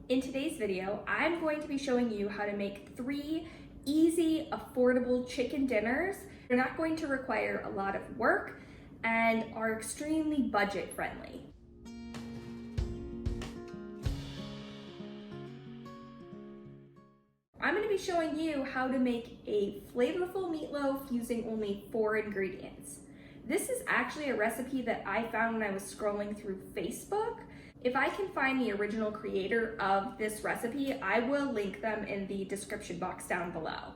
In today's video, I'm going to be showing you how to make 3 easy, affordable chicken dinners. They're not going to require a lot of work and are extremely budget friendly. I'm going to be showing you how to make a flavorful meatloaf using only 4 ingredients. This is actually a recipe that I found when I was scrolling through Facebook. If I can find the original creator of this recipe, I will link them in the description box down below.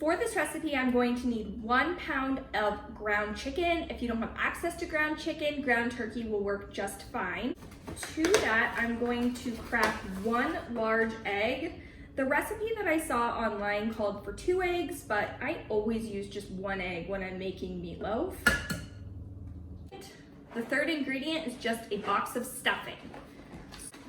For this recipe, I'm going to need 1 pound of ground chicken. If you don't have access to ground chicken, ground turkey will work just fine. To that, I'm going to crack 1 large egg. The recipe that I saw online called for 2 eggs, but I always use just 1 egg when I'm making meatloaf. The third ingredient is just a box of stuffing.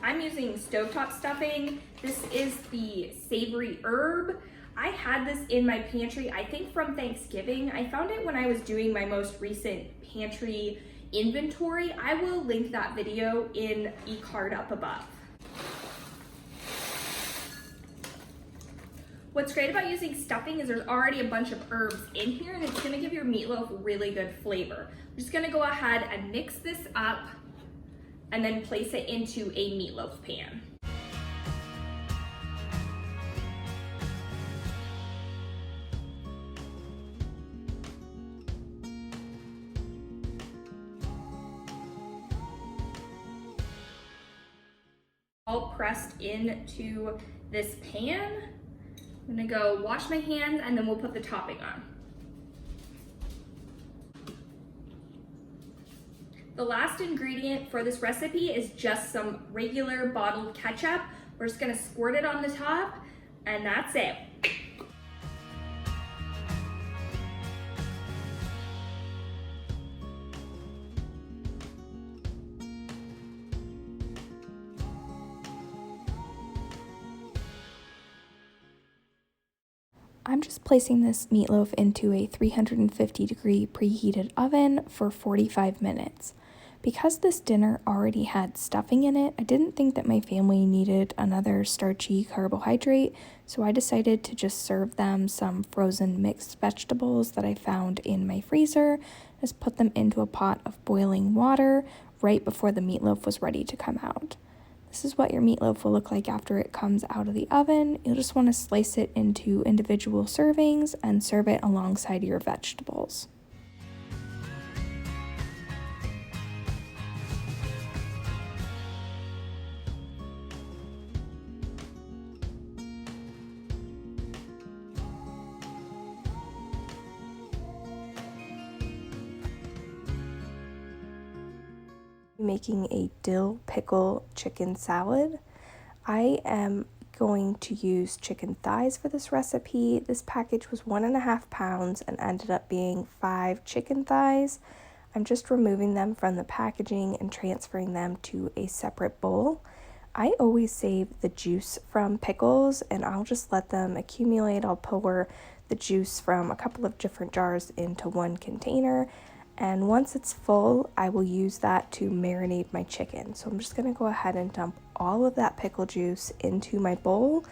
I'm using stovetop stuffing. This is the savory herb. I had this in my pantry, I think from Thanksgiving. I found it when I was doing my most recent pantry inventory. I will link that video in the card up above. What's great about using stuffing is there's already a bunch of herbs in here and it's gonna give your meatloaf really good flavor. I'm just gonna go ahead and mix this up and then place it into a meatloaf pan. All pressed into this pan. I'm gonna go wash my hands and then we'll put the topping on. The last ingredient for this recipe is just some regular bottled ketchup. We're just gonna squirt it on the top and that's it. I'm just placing this meatloaf into a 350-degree preheated oven for 45 minutes. Because this dinner already had stuffing in it, I didn't think that my family needed another starchy carbohydrate, so I decided to just serve them some frozen mixed vegetables that I found in my freezer. Just put them into a pot of boiling water right before the meatloaf was ready to come out. This is what your meatloaf will look like after it comes out of the oven. You'll just want to slice it into individual servings and serve it alongside your vegetables. Making a dill pickle chicken salad. I am going to use chicken thighs for this recipe. This package was 1.5 pounds and ended up being 5 chicken thighs. I'm just removing them from the packaging and transferring them to a separate bowl. I always save the juice from pickles and I'll just let them accumulate. I'll pour the juice from a couple of different jars into one container. And once it's full, I will use that to marinate my chicken. So I'm just gonna go ahead and dump all of that pickle juice into my bowl,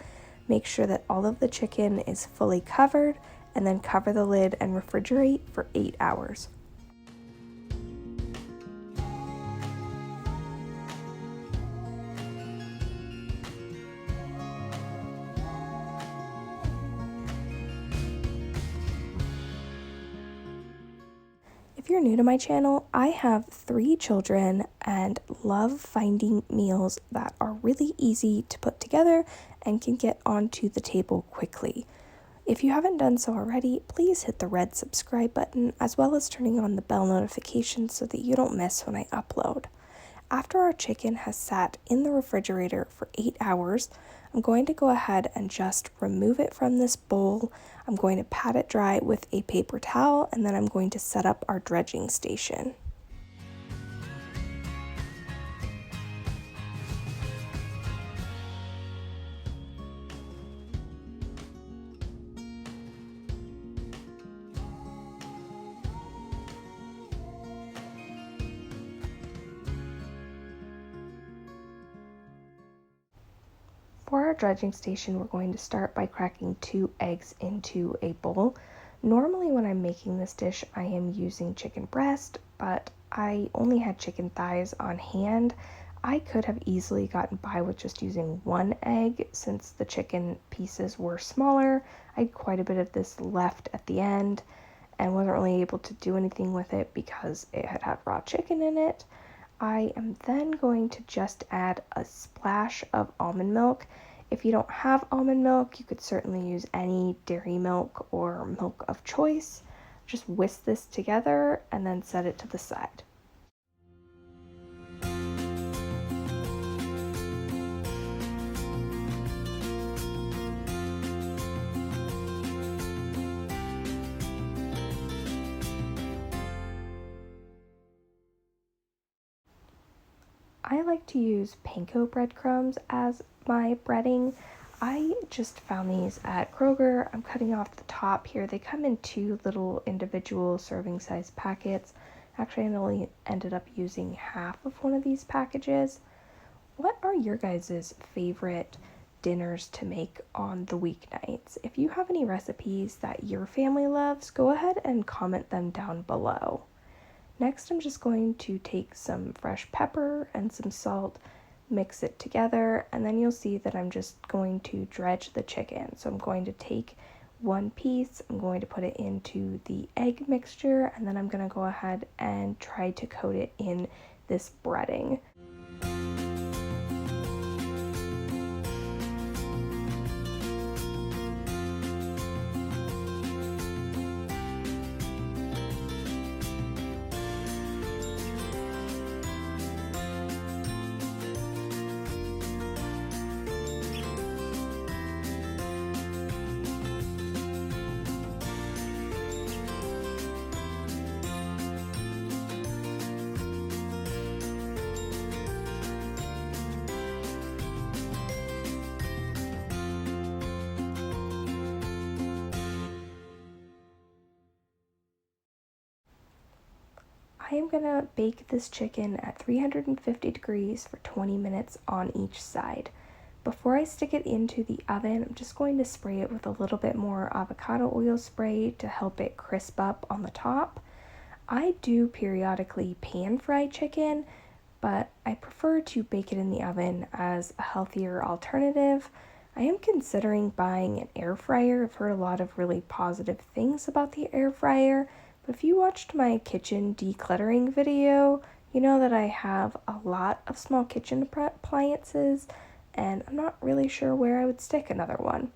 make sure that all of the chicken is fully covered, and then cover the lid and refrigerate for 8 hours. If you're new to my channel, I have 3 children and love finding meals that are really easy to put together and can get onto the table quickly. If you haven't done so already, please hit the red subscribe button as well as turning on the bell notification so that you don't miss when I upload. After our chicken has sat in the refrigerator for 8 hours, I'm going to go ahead and just remove it from this bowl. I'm going to pat it dry with a paper towel and then I'm going to set up our dredging station. For our dredging station, we're going to start by cracking 2 eggs into a bowl. Normally when I'm making this dish, I am using chicken breast, but I only had chicken thighs on hand. I could have easily gotten by with just using 1 egg since the chicken pieces were smaller. I had quite a bit of this left at the end and wasn't really able to do anything with it because it had raw chicken in it. I am then going to just add a splash of almond milk. If you don't have almond milk, you could certainly use any dairy milk or milk of choice. Just whisk this together and then set it to the side. I like to use panko breadcrumbs as my breading. I just found these at Kroger. I'm cutting off the top here. They come in 2 little individual serving size packets. Actually, I only ended up using half of one of these packages. What are your guys' favorite dinners to make on the weeknights? If you have any recipes that your family loves, go ahead and comment them down below. Next, I'm just going to take some fresh pepper and some salt, mix it together, and then you'll see that I'm just going to dredge the chicken. So I'm going to take 1 piece, I'm going to put it into the egg mixture, and then I'm going to go ahead and try to coat it in this breading. I am going to bake this chicken at 350 degrees for 20 minutes on each side. Before I stick it into the oven, I'm just going to spray it with a little bit more avocado oil spray to help it crisp up on the top. I do periodically pan fry chicken, but I prefer to bake it in the oven as a healthier alternative. I am considering buying an air fryer. I've heard a lot of really positive things about the air fryer. But if you watched my kitchen decluttering video, you know that I have a lot of small kitchen appliances, and I'm not really sure where I would stick another one.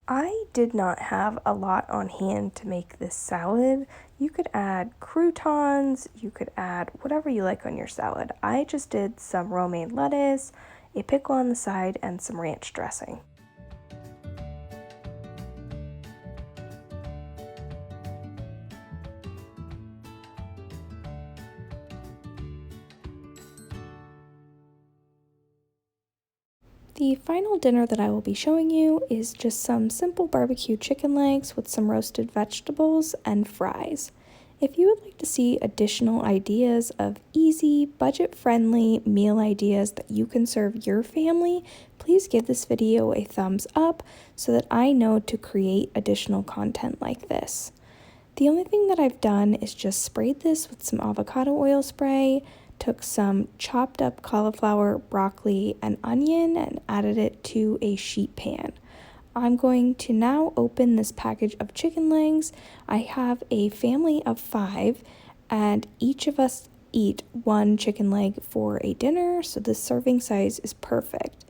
I did not have a lot on hand to make this salad. You could add croutons, you could add whatever you like on your salad. I just did some romaine lettuce, a pickle on the side, and some ranch dressing. The final dinner that I will be showing you is just some simple barbecue chicken legs with some roasted vegetables and fries. If you would like to see additional ideas of easy, budget-friendly meal ideas that you can serve your family, please give this video a thumbs up so that I know to create additional content like this. The only thing that I've done is just sprayed this with some avocado oil spray, took some chopped up cauliflower, broccoli, and onion and added it to a sheet pan. I'm going to now open this package of chicken legs. I have a family of 5 and each of us eat 1 chicken leg for a dinner, so the serving size is perfect.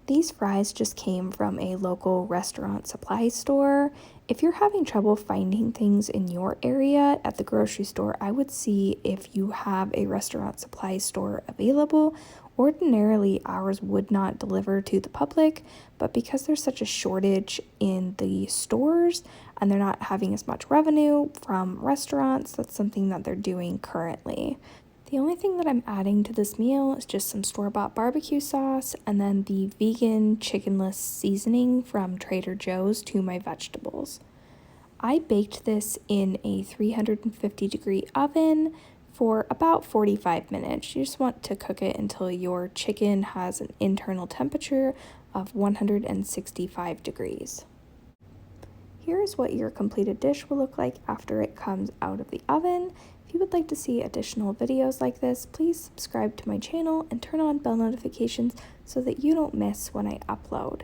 These fries just came from a local restaurant supply store. If you're having trouble finding things in your area at the grocery store, I would see if you have a restaurant supply store available. Ordinarily, ours would not deliver to the public, but because there's such a shortage in the stores and they're not having as much revenue from restaurants, that's something that they're doing currently. The only thing that I'm adding to this meal is just some store-bought barbecue sauce and then the vegan chickenless seasoning from Trader Joe's to my vegetables. I baked this in a 350-degree oven for about 45 minutes. You just want to cook it until your chicken has an internal temperature of 165 degrees. Here is what your completed dish will look like after it comes out of the oven. If you would like to see additional videos like this, please subscribe to my channel and turn on bell notifications so that you don't miss when I upload.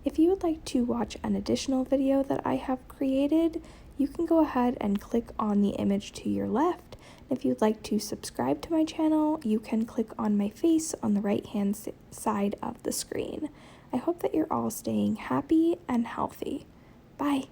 If you would like to watch an additional video that I have created, you can go ahead and click on the image to your left. If you'd like to subscribe to my channel, you can click on my face on the right-hand side of the screen. I hope that you're all staying happy and healthy. Bye.